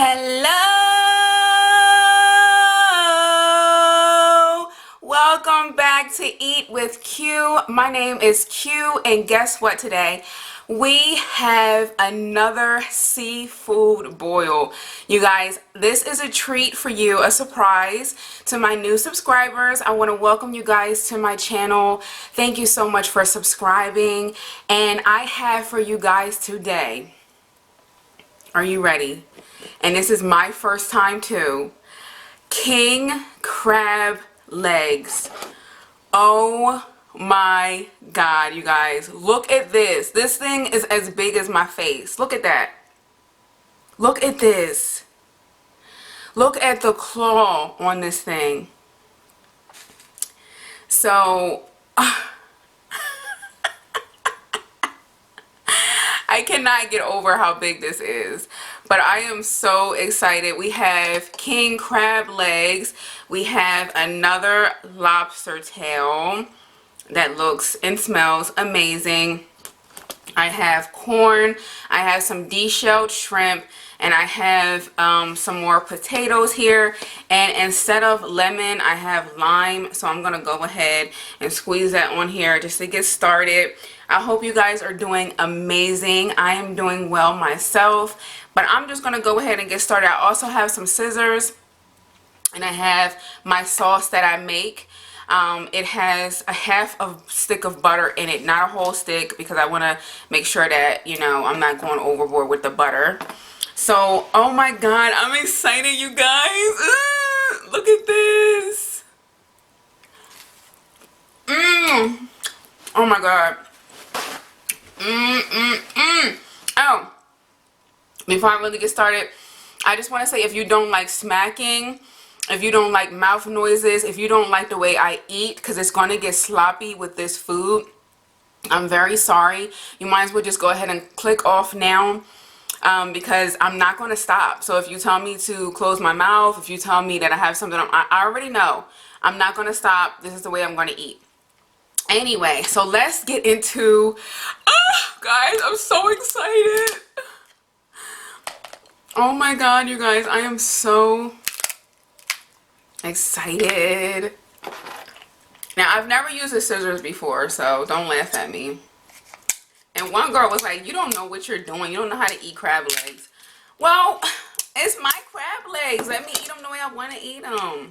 Hello! Welcome back to Eat with Q. My name is Q, and guess what today? We have another seafood boil. You guys, this is a treat for you, a surprise to my new subscribers. I want to welcome you guys to my channel. Thank you so much for subscribing. And I have for you guys today, are you ready? And this is my first time too, king crab legs. Oh my god, you guys, look at this. This thing is as big as my face. Look at that. Look at this. Look at the claw on this thing. So I cannot get over how big this is, but I am so excited. We have king crab legs. We have another lobster tail that looks and smells amazing. I have corn. I have some de-shelled shrimp, and I have some more potatoes here. And instead of lemon, I have lime. So I'm gonna go ahead and squeeze that on here just to get started. I hope you guys are doing amazing. I am doing well myself, but I'm just gonna go ahead and get started. I also have some scissors, and I have my sauce that I make. It has a half a stick of butter in it, not a whole stick, because I want to make sure that, you know, I'm not going overboard with the butter. So, oh my god, I'm excited, you guys. Look at this. Oh my god. Oh, before I really get started, I just want to say, if you don't like smacking, if you don't like mouth noises, if you don't like the way I eat, because it's going to get sloppy with this food, I'm very sorry. You might as well just go ahead and click off now, because I'm not going to stop. So if you tell me to close my mouth, if you tell me that I have something, I already know. I'm not going to stop. This is the way I'm going to eat. Anyway, so let's get into, guys, I'm so excited. Oh my god, you guys, I am so excited. Now, I've never used the scissors before, so don't laugh at me. And one girl was like, you don't know what you're doing. You don't know how to eat crab legs. Well, it's my crab legs. Let me eat them the way I want to eat them.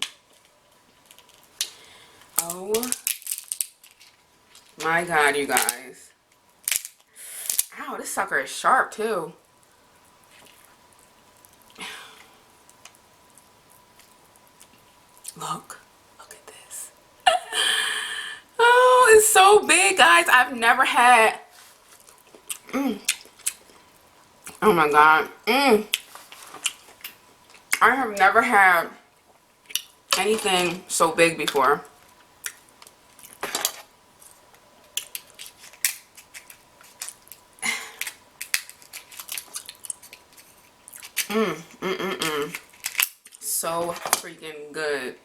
Oh my god, you guys. Ow, this sucker is sharp too. Look at this. Oh, it's so big, guys. I've never had. Oh my god. I have never had anything so big before. So freaking good.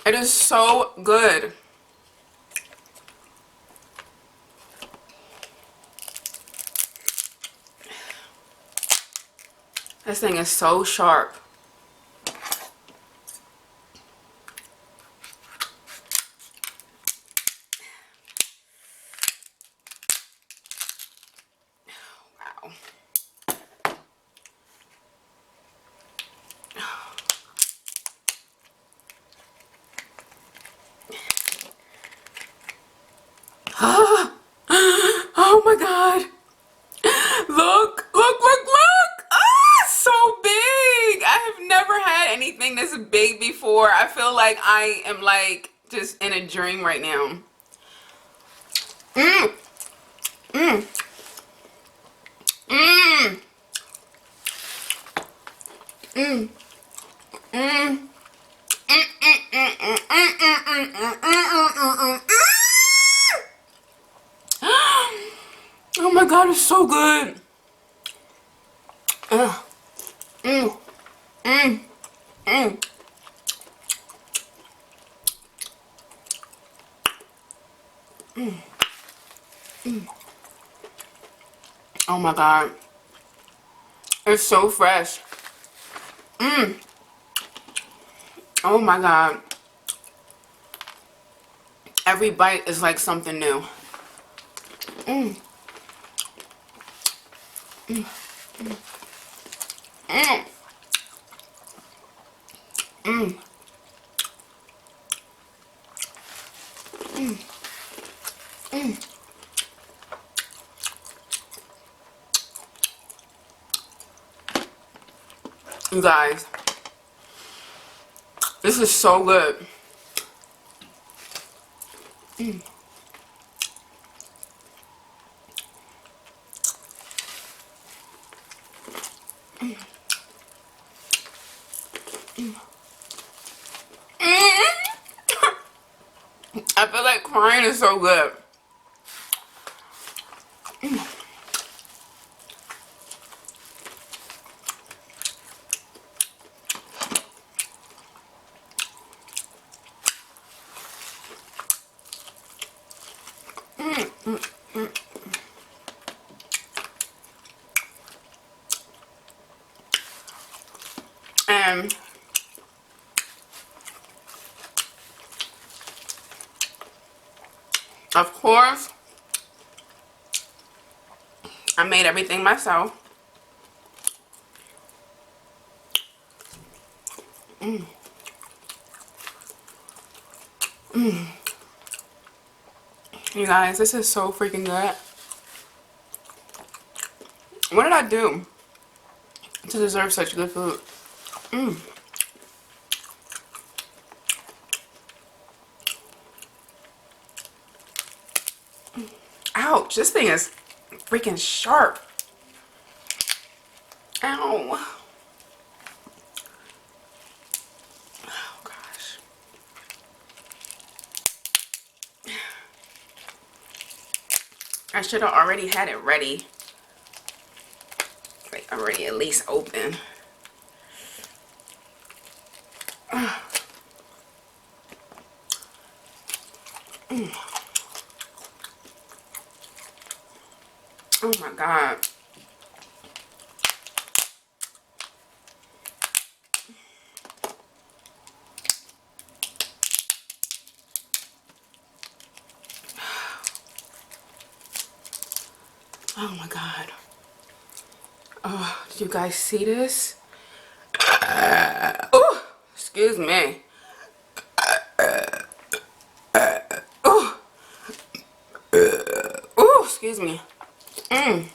It is so good. This thing is so sharp. Wow. Oh my god. Look. So big. I have never had anything this big before. I feel like I am like just in a dream right now. Oh my god, it's so good. Mm, mm, mm. Mm, mm. Oh my god. It's so fresh. Mm. Oh my god. Every bite is like something new. Mm. Mm. Mm. Mm. Mm. Mm. You guys, this is so good. Mm. Mm. Mm. Mm. I feel like crying is so good. Mm. Mm. Mm. Mm. And of course, I made everything myself. Mm. Mm. You guys, this is so freaking good. What did I do to deserve such good food? Mm. Ouch, this thing is freaking sharp. Ow. Oh gosh. I should have already had it ready. Like already at least open. Mm. Oh my god. Oh my god. Oh, do you guys see this? Oh, excuse me. Oh, oh, excuse me. Mm.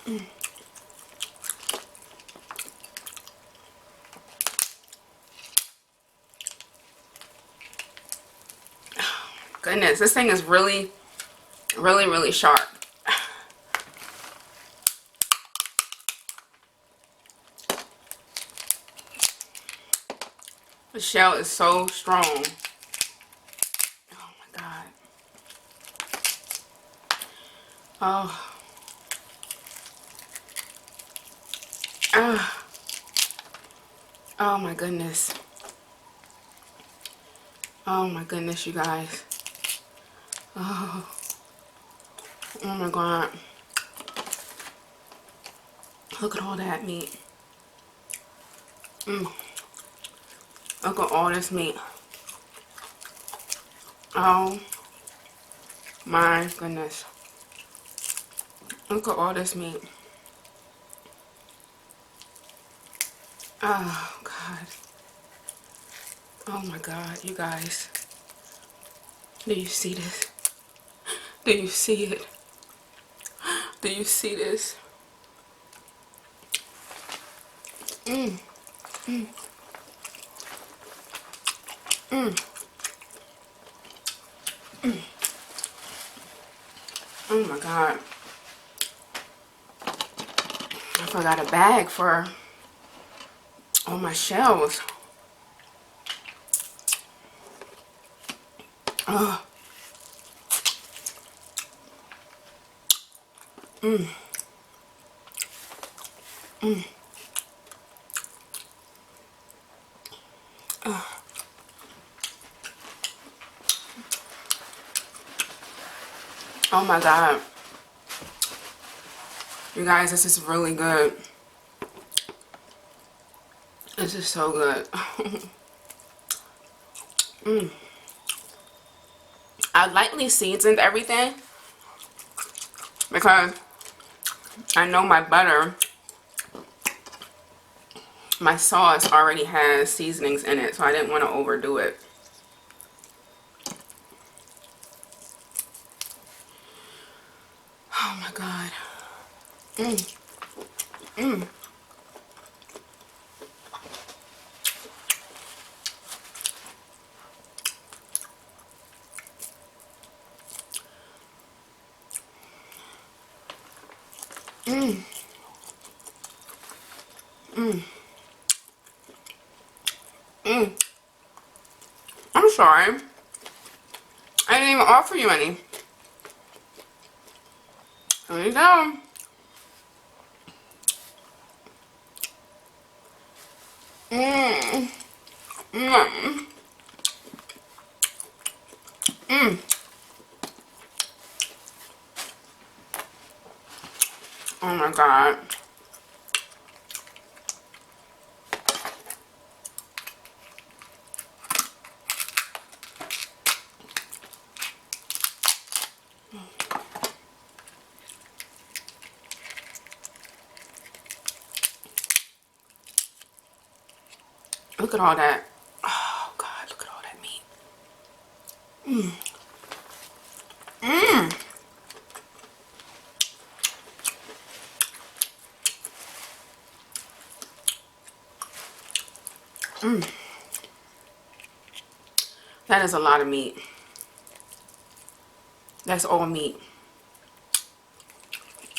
Mm. Goodness, this thing is really, really, really sharp. The shell is so strong. Oh my god. Oh. Ah. Oh my goodness. Oh my goodness, you guys. Oh. Oh my god. Look at all that meat. Mm. Look at all this meat. Oh my goodness. Look at all this meat. Oh god. Oh my god, you guys. Do you see this? Do you see it? Do you see this? Mm. Mm. Mm. Mm. Oh my god. I forgot a bag for all my shells. Oh. Mm. Mm. Oh. Oh my God. You guys, this is really good. This is so good. Mm. I lightly seasoned everything because I know my butter, my sauce already has seasonings in it, so I didn't want to overdo it. Oh my God. Mm. Mm. Mm. Mm. Mm. I'm sorry. I didn't even offer you any. There you go. Mm. Mm. Mm. Oh my God. Look at all that. Oh God, look at all that meat. Mm. Mm. Mm. That is a lot of meat. That's all meat.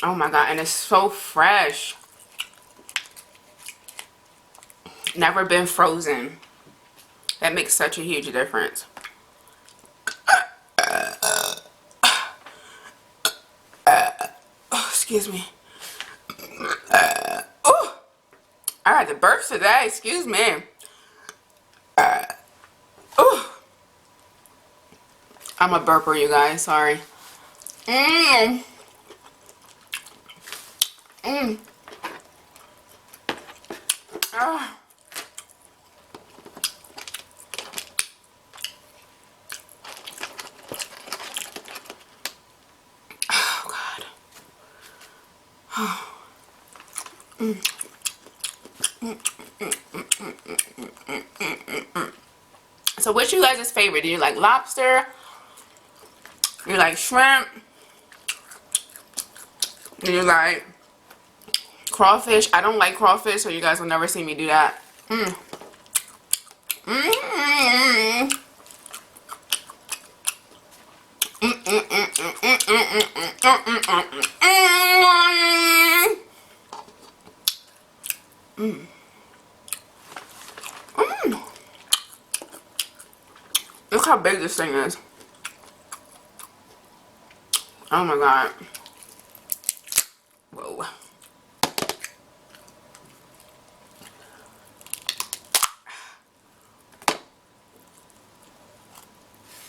Oh my God, and it's so fresh. Never been frozen. That makes such a huge difference. Oh, excuse me. Oh, I had to burp today. Excuse me. Oh, I'm a burper, you guys. Sorry. Mmm. Mmm. Oh. Oh God. Oh. Mm. So what's you guys' favorite? Do you like lobster? Do you like shrimp? Do you like crawfish? I don't like crawfish, so you guys will never see me do that. Mm. Mm. Mm. Mm. Look how big this thing is. Oh my God. Whoa.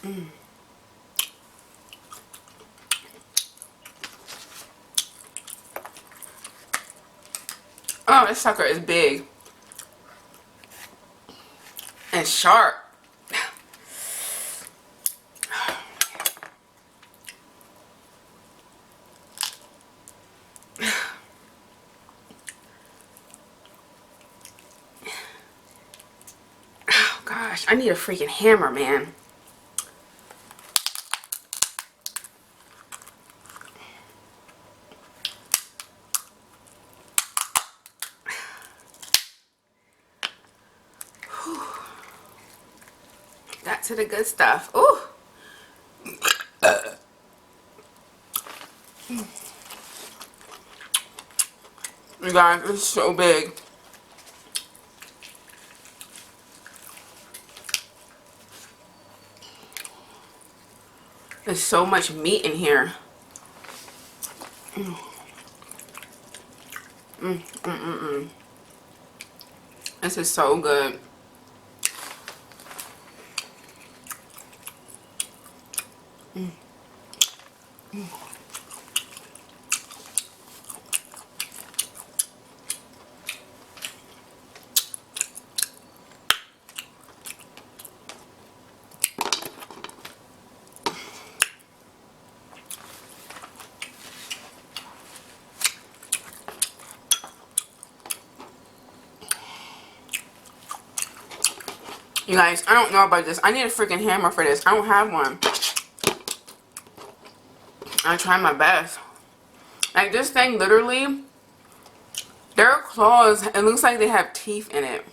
Mm. Oh, this sucker is big and sharp. Oh gosh, I need a freaking hammer, man. Whew. Got to the good stuff. Ooh. You guys, it's so big. There's so much meat in here. This is so good. You guys, I don't know about this. I need a freaking hammer for this. I don't have one. I try my best. Like, this thing, literally, there are claws. It looks like they have teeth in it.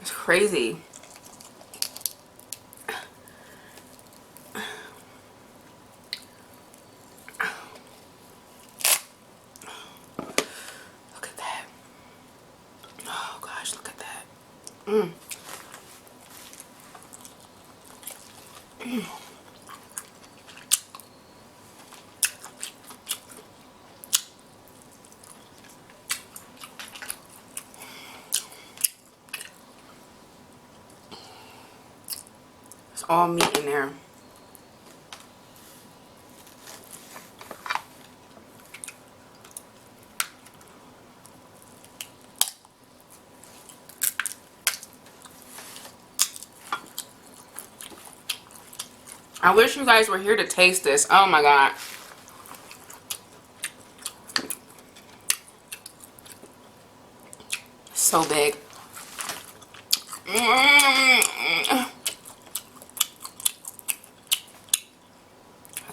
It's crazy. Look at that. Oh, gosh, look at that. It's all meat in there. I wish you guys were here to taste this. Oh my god. So big.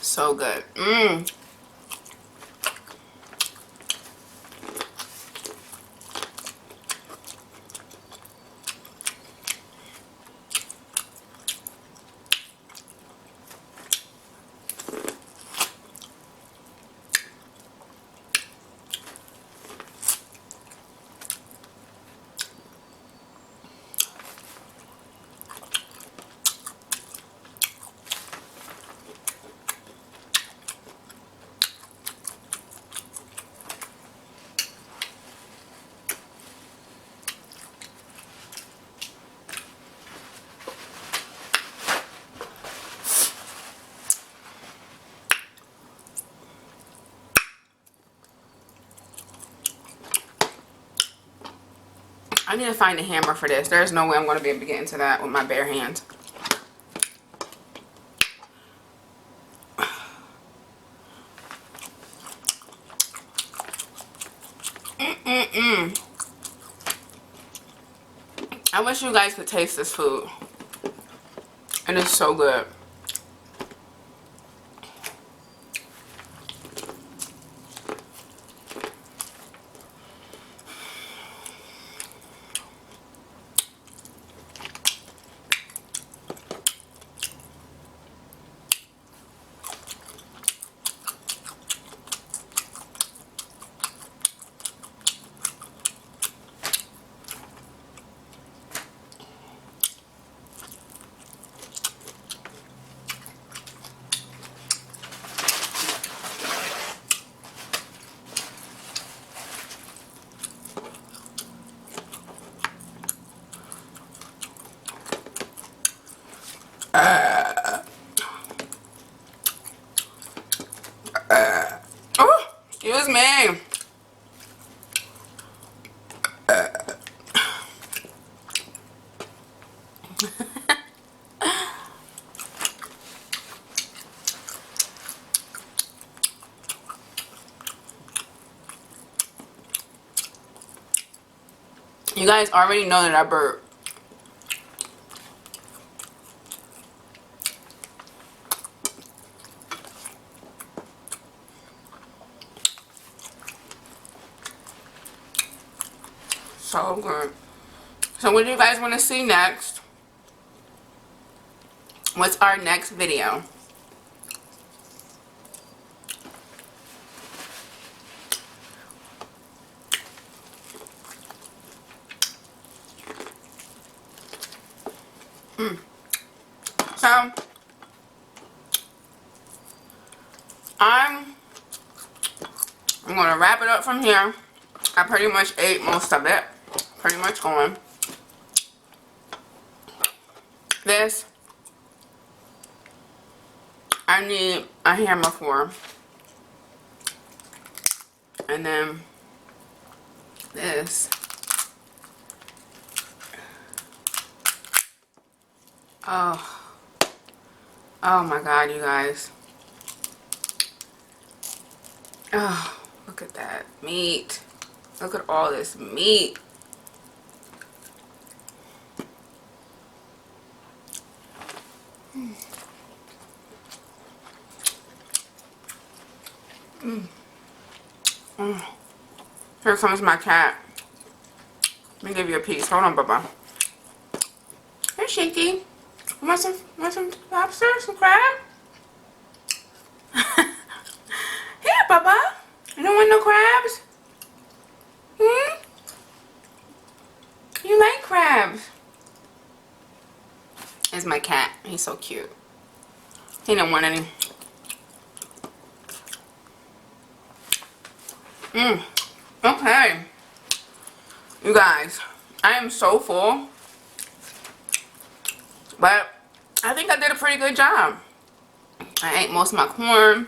So good. I need to find a hammer for this. There's no way I'm going to be able to get into that with my bare hands. I wish you guys could taste this food. And it's so good. Oh, excuse me. You guys already know that I burp. So good. So what do you guys want to see next? What's our next video? So I'm gonna wrap it up from here. I pretty much ate most of it. Pretty much going. This I need a hammer for. And then this. Oh. Oh my god, you guys. Oh, look at that meat. Look at all this meat. Here comes my cat. Let me give you a piece. Hold on, Bubba. Hey, Shaky. You want some lobster? Some crab? Here, Bubba. You don't want no crabs? Hmm? You like crabs? It's my cat. He's so cute. He don't want any. Okay. You guys, I am so full. But I think I did a pretty good job. I ate most of my corn.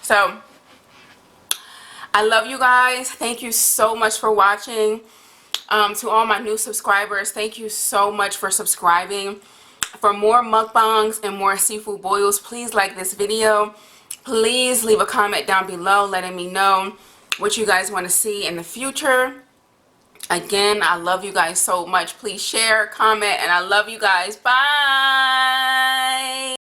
So, I love you guys. Thank you so much for watching. To all my new subscribers, thank you so much for subscribing. For more mukbangs and more seafood boils, please like this video. Please leave a comment down below letting me know what you guys want to see in the future. Again, I love you guys so much. Please share, comment, and I love you guys. Bye.